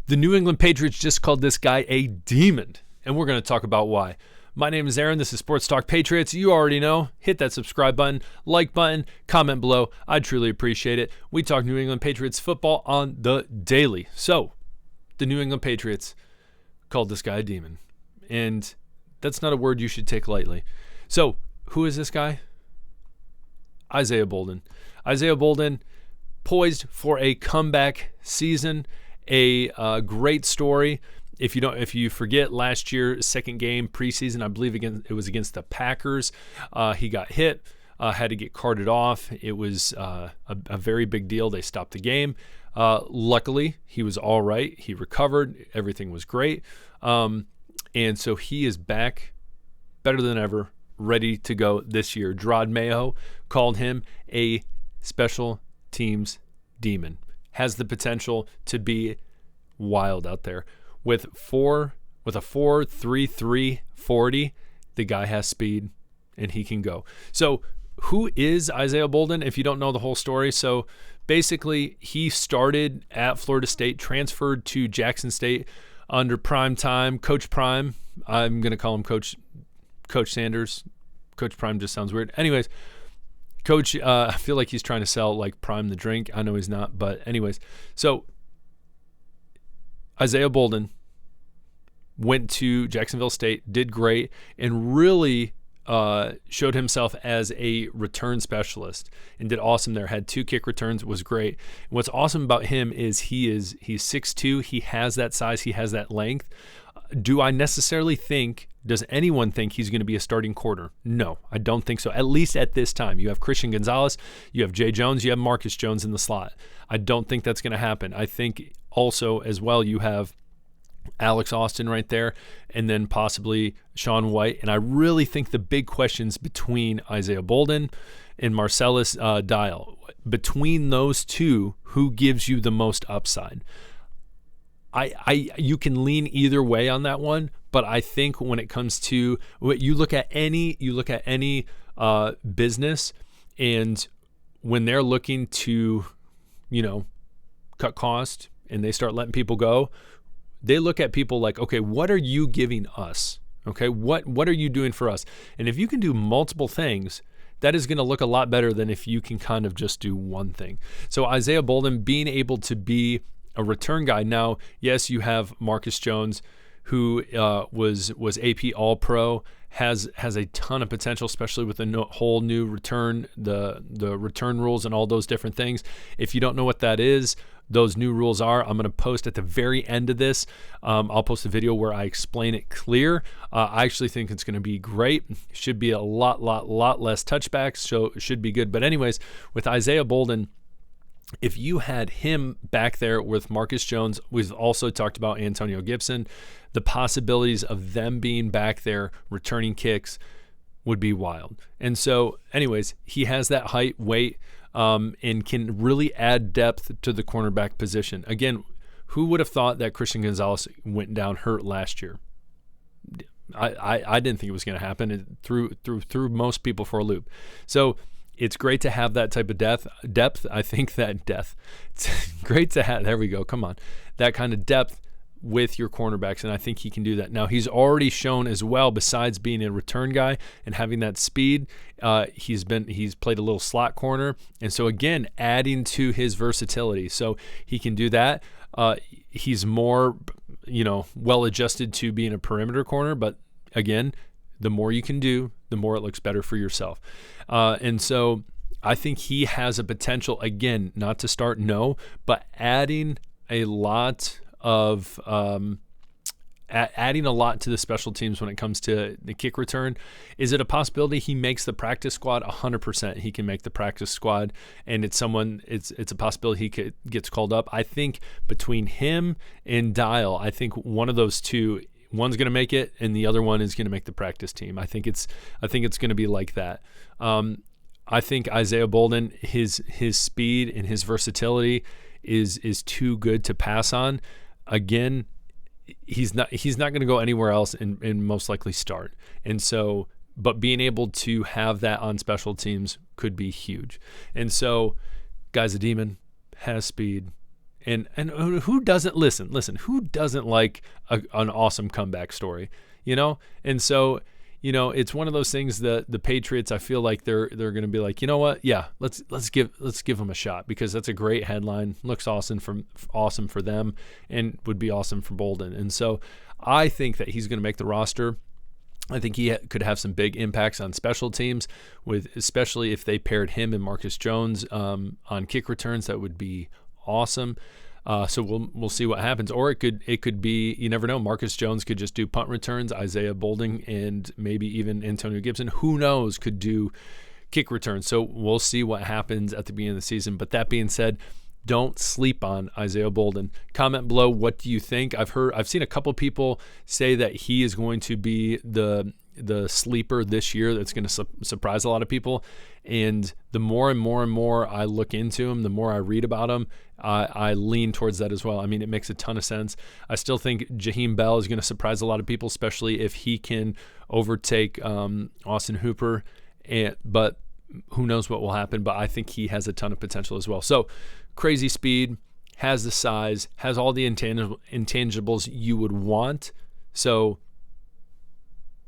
The New England Patriots just called this guy a demon, and we're going to talk about why. My name is Aaron. This is Sports Talk Patriots. You already know. Hit that subscribe button, like button, comment below. I'd truly appreciate it. We talk New England Patriots football on the daily. So, the New England Patriots called this guy a demon, and that's not a word you should take lightly. So, who is this guy? Isaiah Bolden. Isaiah Bolden, poised for a comeback season. A great story. If you forget last year's second game preseason, I believe it was against the Packers. He got hit, had to get carted off. It was a very big deal. They stopped the game. Luckily, he was all right. He recovered. Everything was great. And so he is back better than ever, ready to go this year. Judon Mayo called him a special teams demon. Has the potential to be wild out there. With a 4.33 40, the guy has speed and he can go. So who is Isaiah Bolden if you don't know the whole story? So basically he started at Florida State, transferred to Jackson State under Prime Time, Coach Prime. I'm going to call him Coach Sanders. Coach Prime just sounds weird. Anyways, Coach, I feel like he's trying to sell like Prime the drink. I know he's not, but anyways. So Isaiah Bolden went to Jacksonville State, did great, and really showed himself as a return specialist and did awesome there. Had 2 kick returns, was great. And what's awesome about him is he's 6'2", he has that size, he has that length. Do I necessarily think, does anyone think he's going to be a starting corner? No, I don't think so. At least at this time. You have Christian Gonzalez, you have Jay Jones, you have Marcus Jones in the slot. I don't think that's going to happen. I think also as well you have Alex Austin right there, and then possibly Sean White. And I really think the big questions between Isaiah Bolden and Marcellus Dial, between those two, who gives you the most upside? You can lean either way on that one, but I think when it comes to what you look at any business, and when they're looking to, cut cost and they start letting people go, they look at people like, okay, what are you giving us? Okay, what are you doing for us? And if you can do multiple things, that is going to look a lot better than if you can kind of just do one thing. So Isaiah Bolden being able to be a return guy. Now, yes, you have Marcus Jones, who was AP All-Pro, has a ton of potential, especially with the whole new return, the return rules and all those different things. If you don't know what that is, those new rules are, I'm going to post at the very end of this. I'll post a video where I explain it clear. I actually think it's going to be great. Should be a lot less touchbacks, so it should be good. But anyways, with Isaiah Bolden, if you had him back there with Marcus Jones, we've also talked about Antonio Gibson, the possibilities of them being back there returning kicks would be wild. And so anyways, he has that height, weight, and can really add depth to the cornerback position. Again, who would have thought that Christian Gonzalez went down hurt last year? I didn't think it was going to happen. It threw most people for a loop. So it's great to have that type of depth. I think that it's great to have, there we go, come on, that kind of depth with your cornerbacks, and I think he can do that. Now, he's already shown as well, besides being a return guy and having that speed, he's played a little slot corner, and so again, adding to his versatility. So he can do that. He's more, well-adjusted to being a perimeter corner, but again, the more you can do, the more it looks better for yourself. And so I think he has a potential, again, not to start, no, but adding a lot to the special teams when it comes to the kick return. Is it a possibility he makes the practice squad? 100% he can make the practice squad, and it's a possibility he gets called up. I think between him and Dial, I think one of those two, one's going to make it and the other one is going to make the practice team. I think it's going to be like that. I think Isaiah Bolden, his speed and his versatility is too good to pass on. Again, he's not going to go anywhere else and most likely start. And so, but being able to have that on special teams could be huge. And so, guy's a demon, has speed, And who doesn't listen, who doesn't like an awesome comeback story, And so, it's one of those things that the Patriots, I feel like they're going to be like, you know what? Yeah, let's give them a shot, because that's a great headline. Looks awesome for them, and would be awesome for Bolden. And so I think that he's going to make the roster. I think he could have some big impacts on special teams, especially if they paired him and Marcus Jones on kick returns. That would be awesome. So we'll see what happens. Or it could be, you never know, Marcus Jones could just do punt returns. Isaiah Bolden and maybe even Antonio Gibson, who knows, could do kick returns. So we'll see what happens at the beginning of the season. But that being said, don't sleep on Isaiah Bolden. Comment below, what do you think? I've seen a couple people say that he is going to be the sleeper this year that's going to surprise a lot of people. And the more and more and more I look into him, the more I read about him, I lean towards that as well. I mean, it makes a ton of sense. I still think Jaheim Bell is going to surprise a lot of people, especially if he can overtake Austin Hooper. But who knows what will happen, but I think he has a ton of potential as well. So crazy speed, has the size, has all the intangibles you would want. So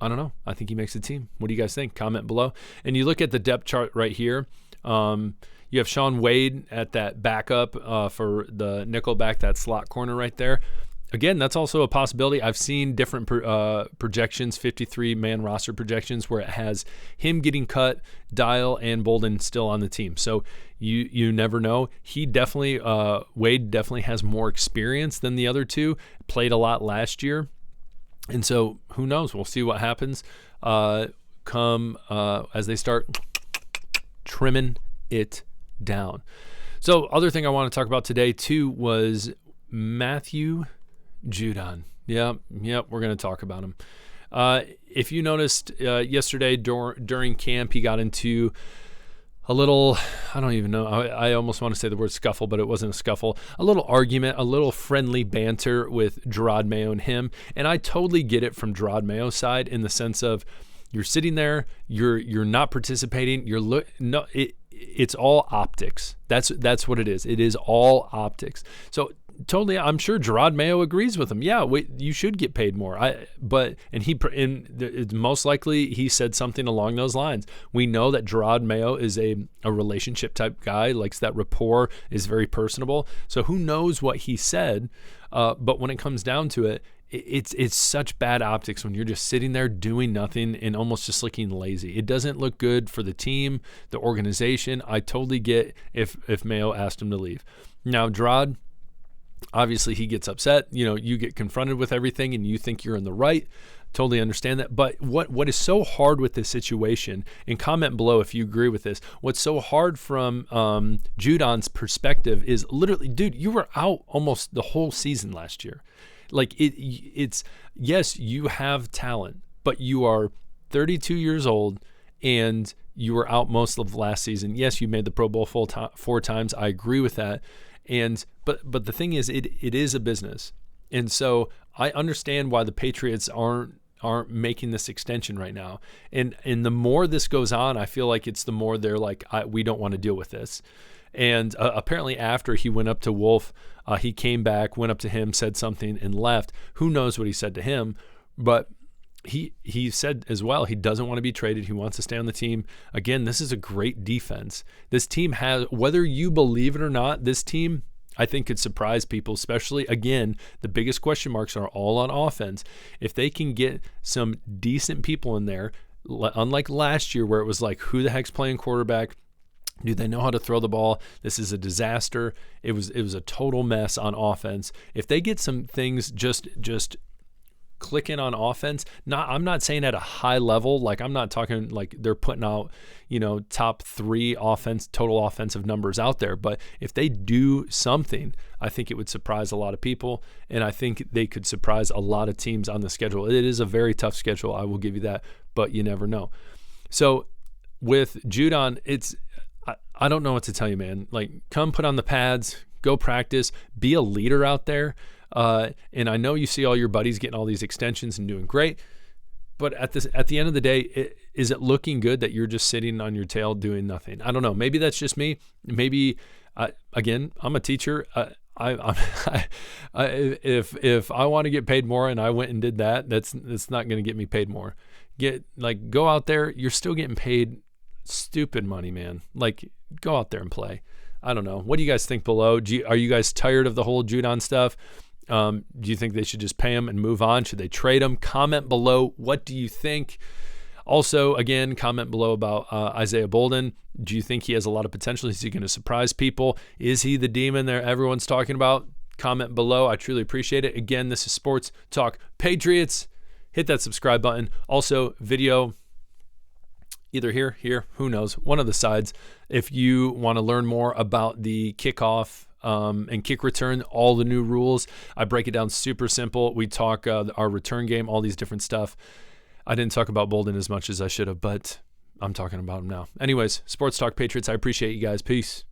I don't know. I think he makes the team. What do you guys think? Comment below. And you look at the depth chart right here. You have Shaun Wade at that backup for the nickelback, that slot corner right there. Again, that's also a possibility. I've seen different projections, 53-man roster projections, where it has him getting cut, Dial and Bolden still on the team. So you never know. Wade definitely has more experience than the other two, played a lot last year. And so who knows? We'll see what happens as they start trimming it down. So other thing I want to talk about today too was Matthew Judon. Yep, we're going to talk about him. If you noticed yesterday during camp, he got into a little, I don't even know, I almost want to say the word scuffle, but it wasn't a scuffle, a little argument, a little friendly banter with Judon Mayo and him. And I totally get it from Judon Mayo's side, in the sense of, you're sitting there, you're not participating, it's all optics. That's what it is. It is all optics. So totally, I'm sure Judon Mayo agrees with him. Yeah, you should get paid more. Most likely he said something along those lines. We know that Judon Mayo is a relationship type guy, likes that rapport, is very personable. So who knows what he said? But when it comes down to it, it's such bad optics when you're just sitting there doing nothing and almost just looking lazy. It doesn't look good for the team, the organization. I totally get if Mayo asked him to leave. Now, Judon, obviously he gets upset. You get confronted with everything and you think you're in the right. Totally understand that. But what is so hard with this situation, and comment below if you agree with this, what's so hard from Judon's perspective is literally, dude, you were out almost the whole season last year. Like it's yes, you have talent, but you are 32 years old and you were out most of last season. Yes, you made the Pro Bowl 4 times. I agree with that. But the thing is, it is a business. And so I understand why the Patriots aren't making this extension right now. And the more this goes on, I feel like it's the more they're like, we don't want to deal with this. And apparently after he went up to Wolf, he came back, went up to him, said something, and left. Who knows what he said to him? But he said as well, he doesn't want to be traded. He wants to stay on the team. Again, this is a great defense. This team has, whether you believe it or not, this team, I think, could surprise people, especially, again, the biggest question marks are all on offense. If they can get some decent people in there, unlike last year where it was like, who the heck's playing quarterback? Do they know how to throw the ball? This is a disaster. It was a total mess on offense. If they get some things just clicking on offense, I'm not saying at a high level, like I'm not talking like they're putting out, top 3 total offensive numbers out there. But if they do something, I think it would surprise a lot of people. And I think they could surprise a lot of teams on the schedule. It is a very tough schedule, I will give you that, but you never know. So with Judon, I don't know what to tell you, man. Like, come put on the pads, go practice, be a leader out there. And I know you see all your buddies getting all these extensions and doing great, but at the end of the day, is it looking good that you're just sitting on your tail doing nothing? I don't know. Maybe that's just me. Maybe, again, I'm a teacher. if I want to get paid more and I went and did that, that's not going to get me paid more. Go out there. You're still getting paid stupid money, man. Like, go out there and play. I don't know. What do you guys think below? Are you guys tired of the whole Judon stuff? Do you think they should just pay him and move on? Should they trade him? Comment below. What do you think? Also, again, comment below about Isaiah Bolden. Do you think he has a lot of potential? Is he going to surprise people? Is he the demon there everyone's talking about? Comment below. I truly appreciate it. Again, this is Sports Talk Patriots. Hit that subscribe button. Also, video either here, who knows, one of the sides. If you want to learn more about the kickoff and kick return, all the new rules, I break it down super simple. We talk our return game, all these different stuff. I didn't talk about Bolden as much as I should have, but I'm talking about him now. Anyways, Sports Talk Patriots, I appreciate you guys. Peace.